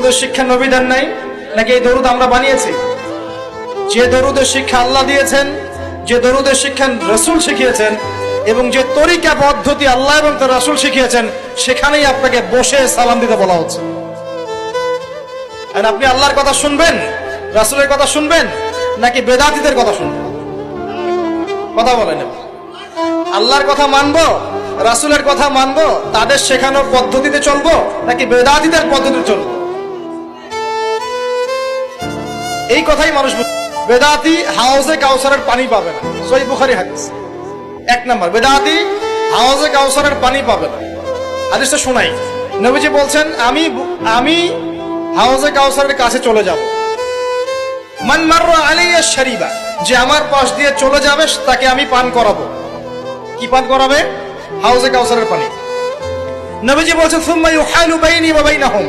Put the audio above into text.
দরুদের শিক্ষা নবী দেন নাই, নাকি এই দরুদ আমরা বানিয়েছি? যে দরুদের শিক্ষা আল্লাহ দিয়েছেন, যে দরুদের শিক্ষা রাসূল শিখিয়েছেন, এবং যে তরিকা পদ্ধতি আল্লাহ এবং তার রাসূল শিখিয়েছেন, সেখানেই আপনাকে বসে সালাম দিতে বলা হচ্ছে। আর আপনি আল্লাহর কথা শুনবেন, রাসূলের কথা শুনবেন, নাকি বেদাতীদের কথা শুনবেন? কথা বলেন। আল্লাহর কথা মানবো, রাসূলের কথা মানবো, তাদের শেখানো পদ্ধতিতে চলবো, নাকি বেদাতীদের পদ্ধতিতে চলবো? এই কথাই মানুষ। বেদাতি হাউজে কাউসারের পানি পাবে না, সহিহ বুখারী হাদিস। এক নাম্বার, বেদাতি হাউজে কাউসারের পানি পাবে না। হাদিসটা শোনাই, নবীজি বলছেন, আমি হাউজে কাউসারের কাছে চলে যাব। মান মাররা আলাইয়া শারিবা, যে আমার পাশ দিয়ে চলে যাবে তাকে আমি পান করাবো। কি পান করাবে? হাউজে কাউসারের পানি। নবীজি বলছেন, সুম্মা ইউহালু বাইনি ওয়া বাইনাহুম,